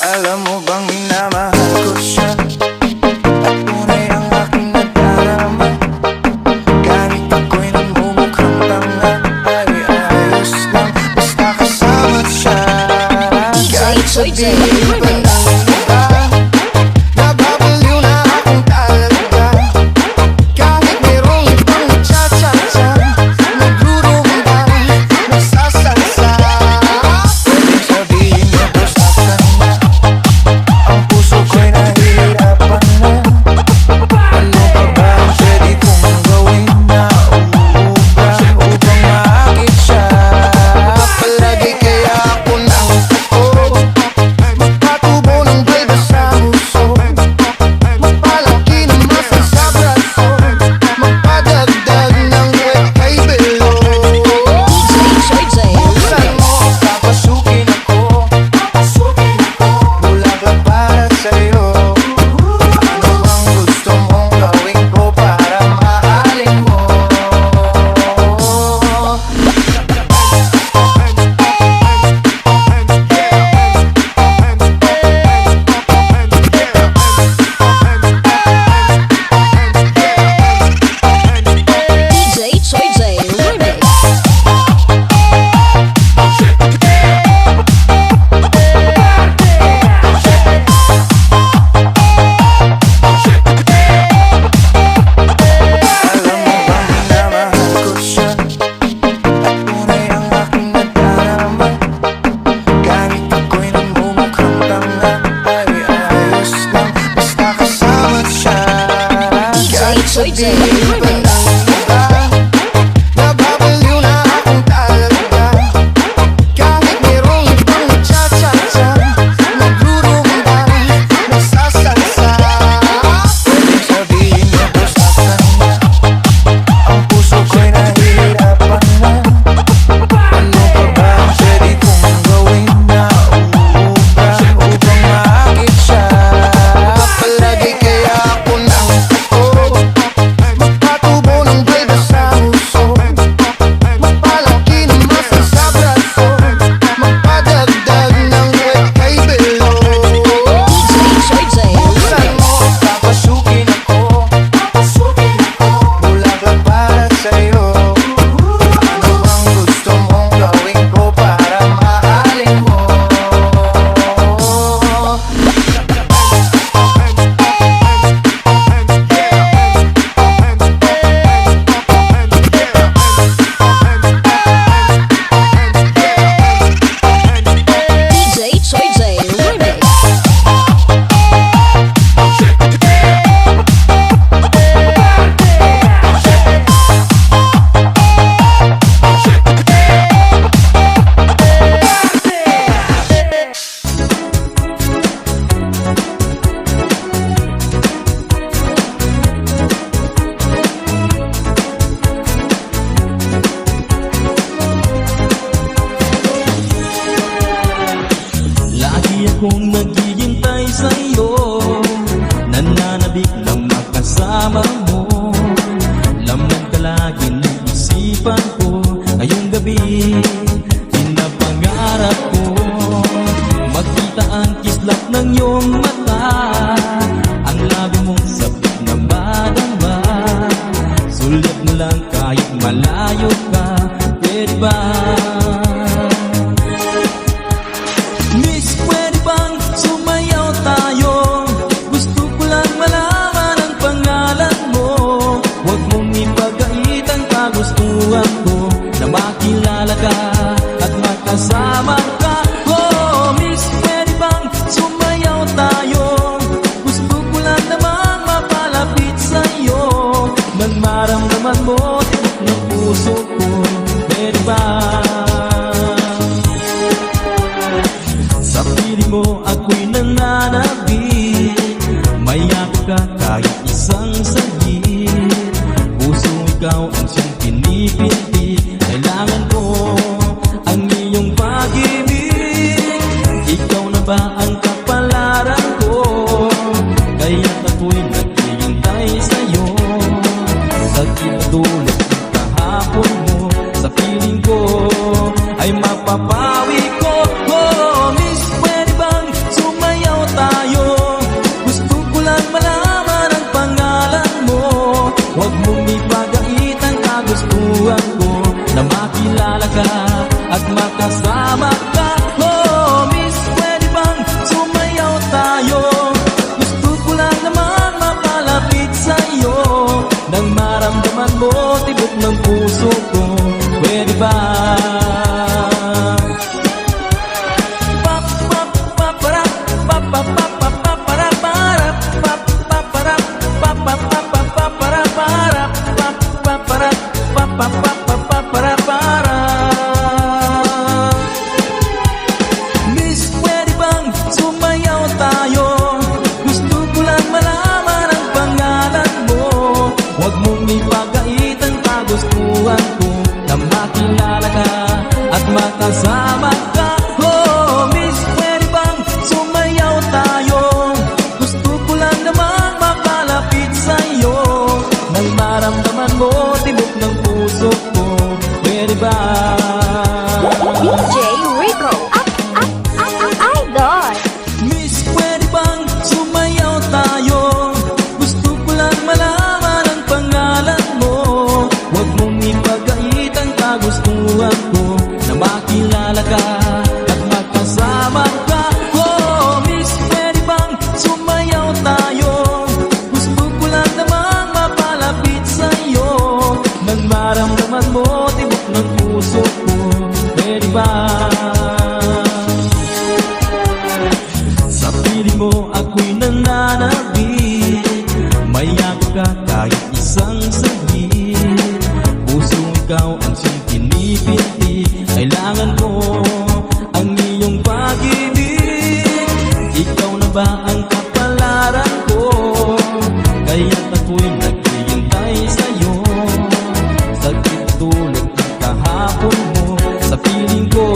Alam mo bang minamahal ko siya at tunay ang aking nadarama. Kahit ako'y namumukhang tanga, ay ayos lang basta kasama siya. Kahit sabihin pa ng iba, nababaliw na akong talaga. Kahit mayroong ibang nagtsatsa-tsa, nagrurumba, nagsasalsa. Pwedeng sabihin niya basta ka na, ang puso ko'y nahihirapan na. Ano pa ba ang pwede kong gawin na umuubra upang maakit siya? Palagi kaya ako nang tako, magpatubo ng balba sa puso, magpalaki ng muscle sa braso, magpadagdag ng wet kay Belo. Buksan mo, papasukin ako, bulaklak para sa'yo. Ano ang gusto mong gawin ko para mahalin mo? Alam mo bang minamahal ko siya at tunay ang aking nadarama. Kahit ako'y namumukhang tanga, ay ayos lang basta kasama siya. Kahit sabihin pa ng iba, nababaliw na akong talaga. Kahit mayroong ibang nagtsatsa-tsa, nagrurumba, nagsasalsa. Pwedeng sabihin niya basta ka na, ang puso ko'y nahihirapan na. Ano pa ba ang pwede kong gawin na umuubra upang maakit siya? Palagi kaya ako nang tako, magpatubo ng balba sa puso, magpalaki ng muscle sa braso, magpadagdag ng wet kay Belo. Buksan mo, papasukin ako, bulaklak para sa'yo. Ano ang gusto mong gawin ko para mahalin mo? Lagi akong naghihintay sa'yo, nananabik lang makasama mo. Laman ka lagi ng isipan ko, ngayong gabi pinapangarap ko. Magkita ang kislap ng iyong mata, ang labi mong sabik na madama. Sulit mo lang kahit malayo ka, pwede ba? Miss, pwede bang sumayaw tayo? Gusto ko lang malaman ang pangalan mo. Huwag mong ipagait ang kagustuhan ko, na makilala ka at makasama ka. Oh, Miss, pwede bang sumayaw tayo? Gusto ko lang namang mapalapit sa'yo, nang maramdaman mo ng puso ko. Pwede ba? Sa piling mo ako'y nananabik, mayakap ka kahit isang saglit. Puso ikaw ang siyang pinipinti, kailangan ko ang iyong pag-ibig. Ikaw na ba ang kapalaran ko? Kaya't ako'y naghihintay sa'yo. Sa kinatulog ng kahapon mo, sa piling ko ay mapapawi ko. Oh, Miss, pwede bang sumayaw piling mo ako'y nananabik. Mayakap ka kahit isang saglit. Puso ikaw ang siyang pinipili. Kailangan ko ang iyong pag-ibig. Ikaw na ba ang kapalaran ko? Kaya't ako'y naghihintay sa'yo. Sakit tulad ng kahapon mo. Sa piling ko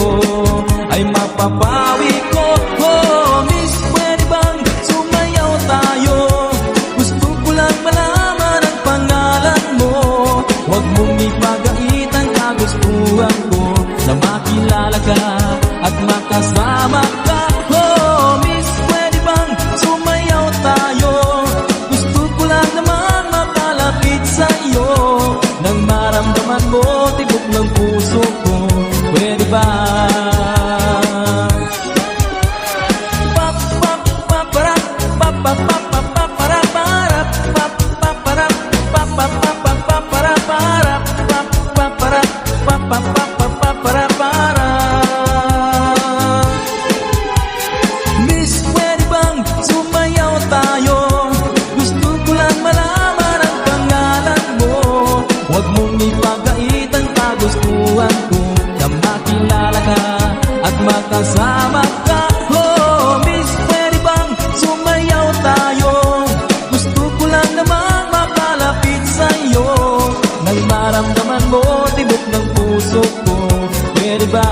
ay mapapawi ko. Oh, miss, pwede bang sumayaw tayo? Gusto ko lang malaman ang pangalan mo. Huwag mong ipagait ang kagustuhan ko, na makilala ka at makasama ka. Oh, miss, pwede bang sumayaw tayo? Gusto ko lang naman makalapit sa'yo, nang maramdaman mo tibok ng puso ko. Pwede ba? Miss, pwede bang sumayaw tayo? Gusto ko lang malaman ang pangalan mo. Huwag mong ipagait ang kagustuhan ko, na makilala ka at makasama ka. Oh, miss, pwede bang sumayaw tayo? Gusto ko lang naman makalapit sa'yo, nang maramdaman mo tibok ng puso ko. Pwede ba?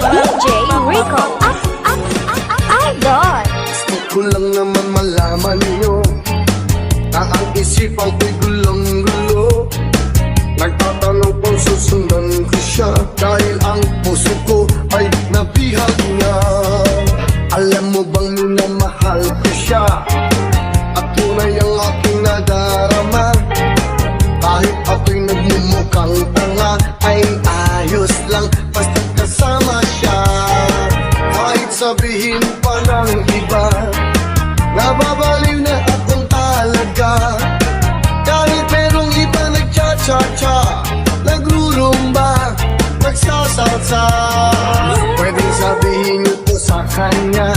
DJ Rico, Idol. Gusto ko lang naman malaman niyo na ang isipan ko'y gulong-gulo. Nagtatanong kung susundan ko siya, dahil ang puso ko ay nabihag niya. Alam mo bang minamahal ko siya, at tunay ang aking nadarama. Kahit ako'y nagmumukhang tanga, ay ayos lang basta kasama siya. Kahit sabihin pa ng iba, nababaliw na akong talaga. Kahit merong iba nagcha-cha-cha, nagrurumba, nagsasalsa, pwedeng sabihin niyo to sa kanya.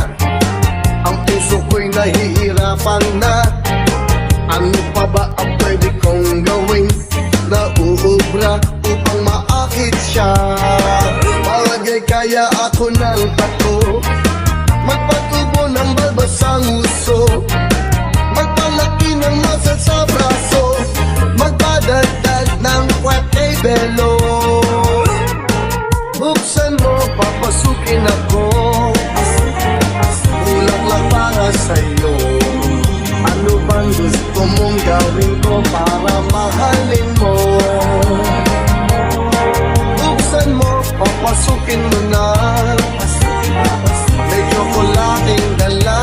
Ang puso ko'y nahihirapan na. Ano pa ba ang pwede kong gawin na uubra upang maakit siya? Palagay kaya ako ng tato, magpatubo ng balbasang uso, magpalaki ng masa sa braso, magpadagdag ng kwete belo. Buksan mo, papasukin ako, kulang lang para sa'yo. Ano bang gusto mong gawin ko para mahalin mo? Buksan mo, papasukin mo na, may tsokolating dala.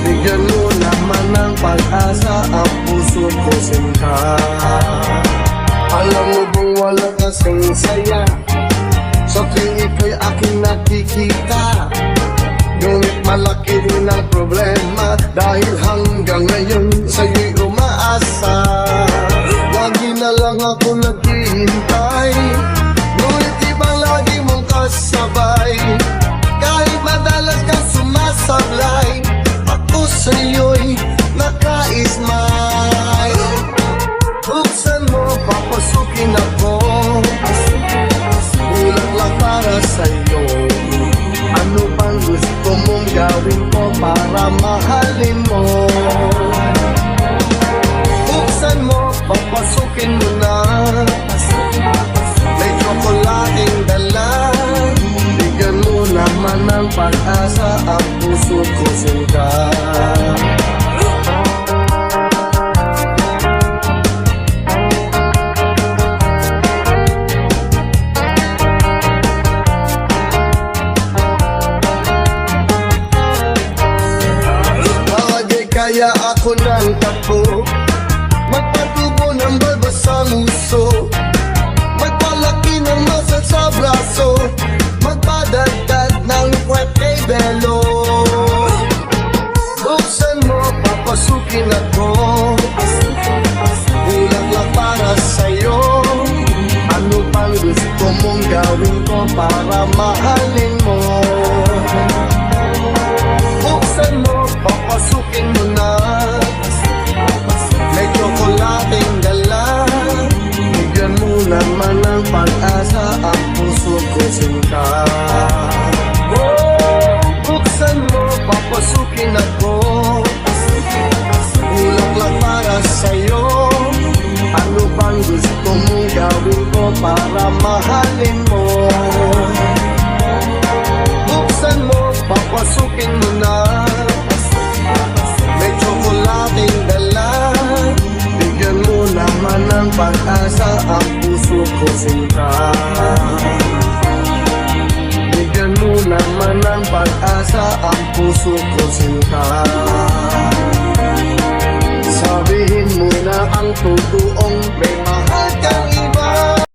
Bigyan mo naman ng pag-asa ang puso ko sinta. Alam mo bang wala kasing saya sa tuwing ika'y aking nakikita? Ngunit malaki rin ang problema, dahil hanggang ngayon sa'yo'y umaasa. Lagi na lang ako naghihintay, ngunit ibang lagi mong kasabay. Kahit madalas kang sumasablay, ako sa'yo'y nakaismay. Buksan mo, papasukin ako, kulang lang para sa'yo. Ano bang gusto mong gawin ko para mahalin mo? Buksan mo, papasukin mo na, may tsokolating dala. Bigyan mo naman ng pag-asa ang puso ko sinta. Kaya ako ng tapo, magpatubo ng balbasang uso, magpalaki ng masa sa braso, magpadagdag ng kwete belo. Buksan mo, papasukin ako, gawin ko para mahalin mo? Buksan mo, papasukin mo na. May tsokolating dala. Bigyan mo naman ng pag-asa ang puso ko sinta. Buksan mo, papasukin ako. Bulaklak para sa'yo. Ano bang gusto mong gawin ko para mahalin mo? Buksan mo, papasukin mo na. May tsokolating dala. Bigyan mo naman ng pag-asa ang puso ko sinta. Bigyan mo naman ng pag-asa ang puso ko sinta.